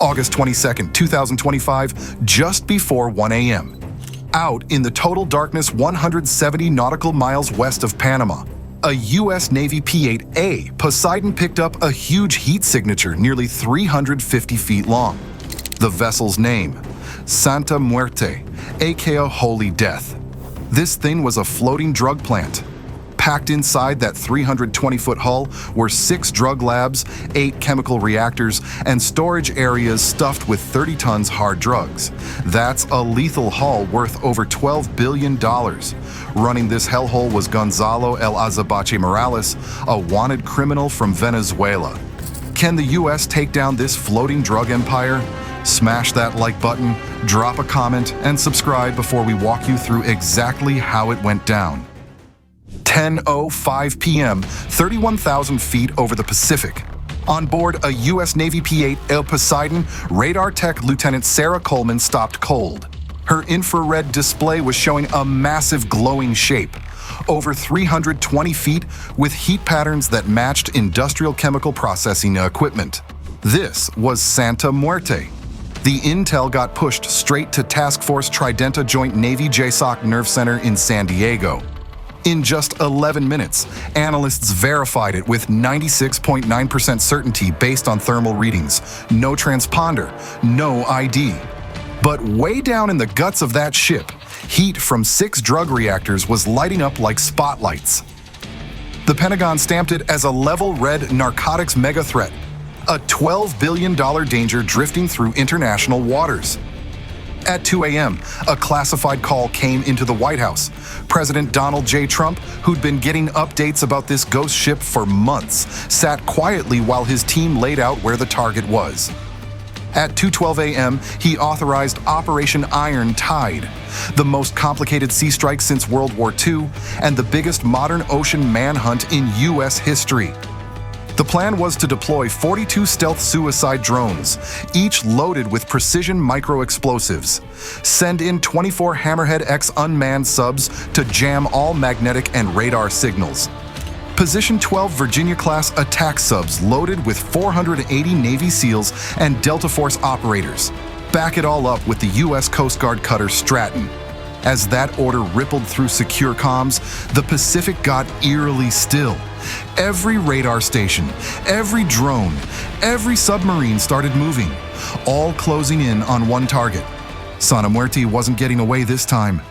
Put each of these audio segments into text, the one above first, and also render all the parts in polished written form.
August 22nd, 2025, just before 1 a.m. Out in the total darkness 170 nautical miles west of Panama, a US Navy P-8A Poseidon picked up a huge heat signature nearly 350 feet long. The vessel's name, Santa Muerte, aka Holy Death. This thing was a floating drug plant. Packed inside that 320-foot hull were 6 drug labs, 8 chemical reactors, and storage areas stuffed with 30 tons hard drugs. That's a lethal hull worth over $12 billion. Running this hellhole was Gonzalo El Azabache Morales, a wanted criminal from Venezuela. Can the US take down this floating drug empire? Smash that like button, drop a comment, and subscribe before we walk you through exactly how it went down. 10:05 p.m., 31,000 feet over the Pacific. On board a US Navy P-8A Poseidon, radar tech Lieutenant Sarah Coleman stopped cold. Her infrared display was showing a massive glowing shape, over 320 feet, with heat patterns that matched industrial chemical processing equipment. This was Santa Muerte. The intel got pushed straight to Task Force Tridenta Joint Navy JSOC Nerve Center in San Diego. In just 11 minutes, analysts verified it with 96.9% certainty based on thermal readings. No transponder, no ID. But way down in the guts of that ship, heat from 6 drug reactors was lighting up like spotlights. The Pentagon stamped it as a level red narcotics megathreat, a $12 billion danger drifting through international waters. At 2 a.m., a classified call came into the White House. President Donald J. Trump, who'd been getting updates about this ghost ship for months, sat quietly while his team laid out where the target was. At 2:12 a.m., he authorized Operation Iron Tide, the most complicated sea strike since World War II and the biggest modern ocean manhunt in U.S. history. The plan was to deploy 42 stealth suicide drones, each loaded with precision micro-explosives, send in 24 Hammerhead X unmanned subs to jam all magnetic and radar signals, position 12 Virginia-class attack subs loaded with 480 Navy SEALs and Delta Force operators, back it all up with the U.S. Coast Guard cutter Stratton. As that order rippled through secure comms, the Pacific got eerily still. Every radar station, every drone, every submarine started moving, all closing in on one target. Santa Muerte wasn't getting away this time.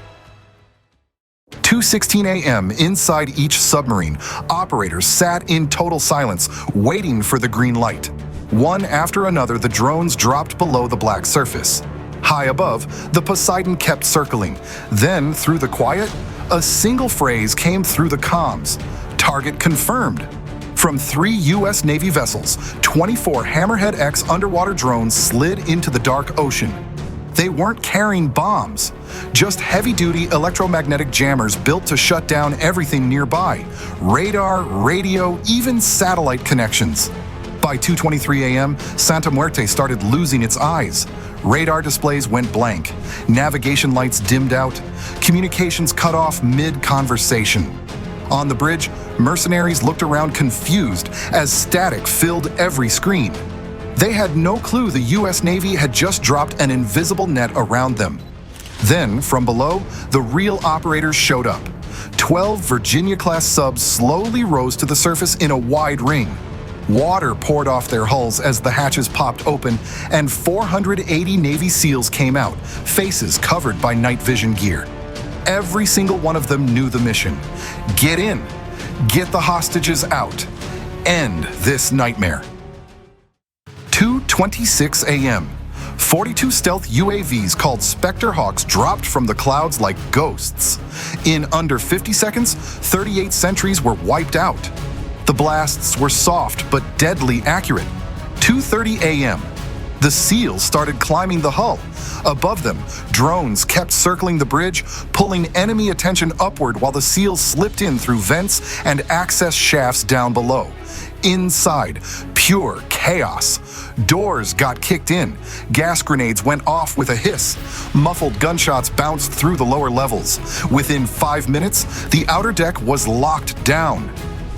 2:16 a.m. inside each submarine, operators sat in total silence, waiting for the green light. One after another, the drones dropped below the black surface. High above, the Poseidon kept circling. Then, through the quiet, a single phrase came through the comms. Target confirmed. From 3 U.S. Navy vessels, 24 Hammerhead X underwater drones slid into the dark ocean. They weren't carrying bombs, just heavy-duty electromagnetic jammers built to shut down everything nearby. Radar, radio, even satellite connections. By 2:23 a.m., Santa Muerte started losing its eyes. Radar displays went blank, navigation lights dimmed out, communications cut off mid-conversation. On the bridge, mercenaries looked around confused as static filled every screen. They had no clue the US Navy had just dropped an invisible net around them. Then, from below, the real operators showed up. 12 Virginia-class subs slowly rose to the surface in a wide ring. Water poured off their hulls as the hatches popped open, and 480 Navy SEALs came out, faces covered by night vision gear. Every single one of them knew the mission. Get in, get the hostages out, end this nightmare. 2:26 a.m. 42 stealth UAVs called Spectre Hawks dropped from the clouds like ghosts. In under 50 seconds, 38 sentries were wiped out. The blasts were soft but deadly accurate. 2:30 a.m. The SEALs started climbing the hull. Above them, drones kept circling the bridge, pulling enemy attention upward while the SEALs slipped in through vents and access shafts down below. Inside, pure chaos. Doors got kicked in. Gas grenades went off with a hiss. Muffled gunshots bounced through the lower levels. Within 5 minutes, the outer deck was locked down.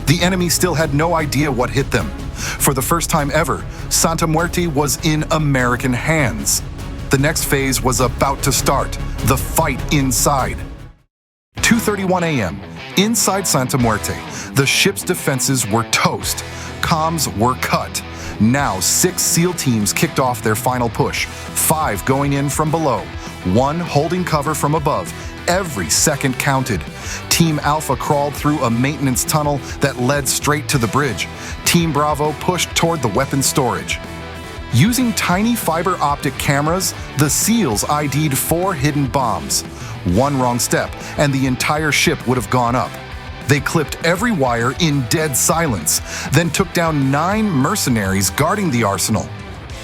The enemy still had no idea what hit them. For the first time ever, Santa Muerte was in American hands. The next phase was about to start, the fight inside. 2:31 a.m. Inside Santa Muerte, the ship's defenses were toast. Comms were cut. Now 6 SEAL teams kicked off their final push, 5 going in from below, 1 holding cover from above. Every second counted. Team Alpha crawled through a maintenance tunnel that led straight to the bridge. Team Bravo pushed toward the weapons storage. Using tiny fiber optic cameras, the SEALs ID'd 4 hidden bombs. 1 wrong step, and the entire ship would have gone up. They clipped every wire in dead silence, then took down 9 mercenaries guarding the arsenal.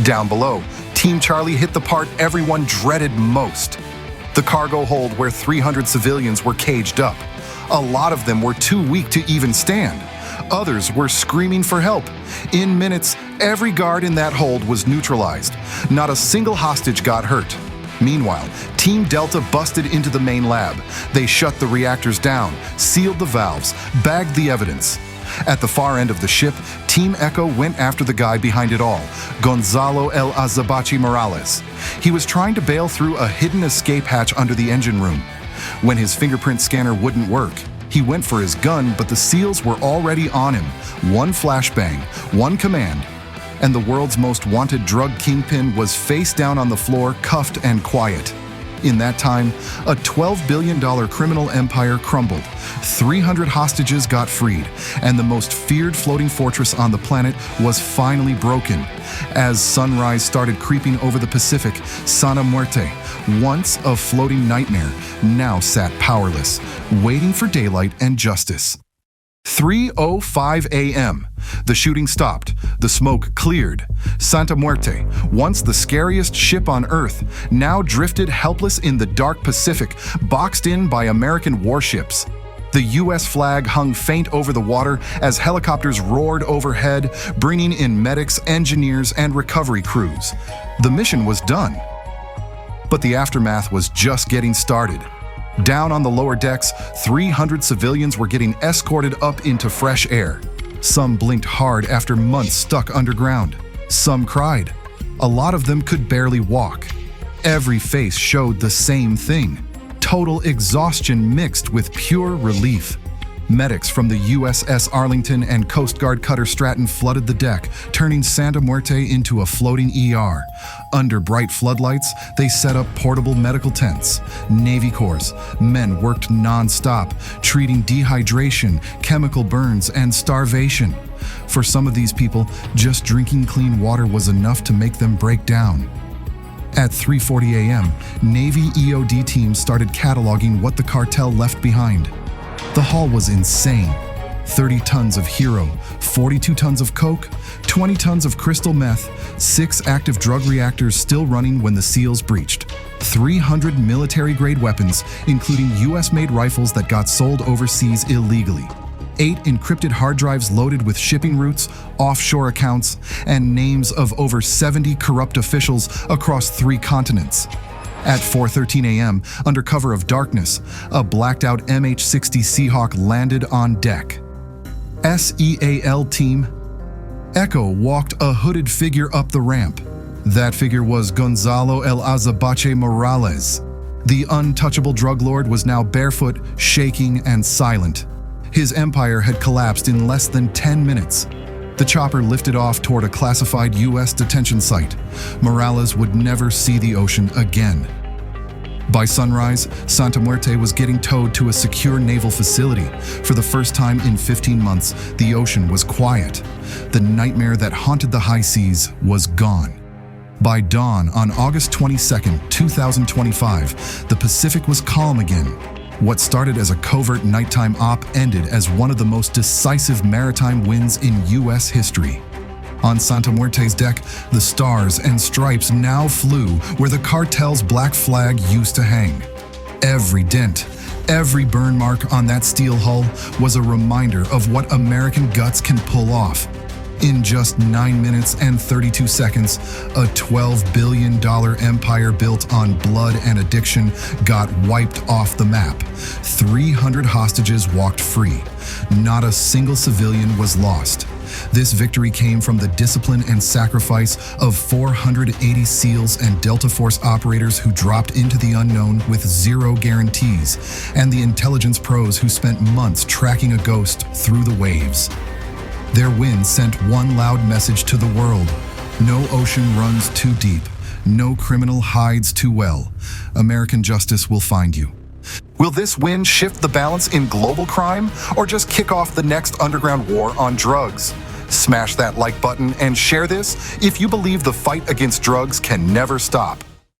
Down below, Team Charlie hit the part everyone dreaded most. The cargo hold where 300 civilians were caged up. A lot of them were too weak to even stand. Others were screaming for help. In minutes, every guard in that hold was neutralized. Not a single hostage got hurt. Meanwhile, Team Delta busted into the main lab. They shut the reactors down, sealed the valves, bagged the evidence. At the far end of the ship, Team Echo went after the guy behind it all, Gonzalo El Azabache Morales. He was trying to bail through a hidden escape hatch under the engine room. When his fingerprint scanner wouldn't work, he went for his gun, but the SEALs were already on him. 1 flashbang, 1 command, and the world's most wanted drug kingpin was face down on the floor, cuffed and quiet. In that time, a $12 billion criminal empire crumbled. 300 hostages got freed, and the most feared floating fortress on the planet was finally broken. As sunrise started creeping over the Pacific, Santa Muerte, once a floating nightmare, now sat powerless, waiting for daylight and justice. 3:05 a.m. The shooting stopped. The smoke cleared. Santa Muerte, once the scariest ship on Earth, now drifted helpless in the dark Pacific, boxed in by American warships. The US flag hung faint over the water as helicopters roared overhead, bringing in medics, engineers, and recovery crews. The mission was done. But the aftermath was just getting started. Down on the lower decks, 300 civilians were getting escorted up into fresh air. Some blinked hard after months stuck underground. Some cried. A lot of them could barely walk. Every face showed the same thing: total exhaustion mixed with pure relief. Medics from the USS Arlington and Coast Guard cutter Stratton flooded the deck, turning Santa Muerte into a floating ER. Under bright floodlights, they set up portable medical tents. Navy Corps men worked non-stop, treating dehydration, chemical burns, and starvation. For some of these people, just drinking clean water was enough to make them break down. At 3:40 a.m., Navy EOD teams started cataloging what the cartel left behind. The haul was insane. 30 tons of Hero, 42 tons of Coke, 20 tons of crystal meth, 6 active drug reactors still running when the SEALs breached, 300 military-grade weapons, including US-made rifles that got sold overseas illegally, 8 encrypted hard drives loaded with shipping routes, offshore accounts, and names of over 70 corrupt officials across 3 continents. At 4:13 a.m., under cover of darkness, a blacked-out MH-60 Seahawk landed on deck. SEAL Team Echo walked a hooded figure up the ramp. That figure was Gonzalo El Azabache Morales. The untouchable drug lord was now barefoot, shaking, and silent. His empire had collapsed in less than 10 minutes. The chopper lifted off toward a classified US detention site. Morales would never see the ocean again. By sunrise, Santa Muerte was getting towed to a secure naval facility. For the first time in 15 months, the ocean was quiet. The nightmare that haunted the high seas was gone. By dawn on August 22, 2025, the Pacific was calm again. What started as a covert nighttime op ended as one of the most decisive maritime wins in US history. On Santa Muerte's deck, the stars and stripes now flew where the cartel's black flag used to hang. Every dent, every burn mark on that steel hull was a reminder of what American guts can pull off. In just 9 minutes and 32 seconds, a $12 billion empire built on blood and addiction got wiped off the map. 300 hostages walked free. Not a single civilian was lost. This victory came from the discipline and sacrifice of 480 SEALs and Delta Force operators who dropped into the unknown with zero guarantees, and the intelligence pros who spent months tracking a ghost through the waves. Their win sent one loud message to the world: no ocean runs too deep, no criminal hides too well. American justice will find you. Will this win shift the balance in global crime, or just kick off the next underground war on drugs? Smash that like button and share this if you believe the fight against drugs can never stop.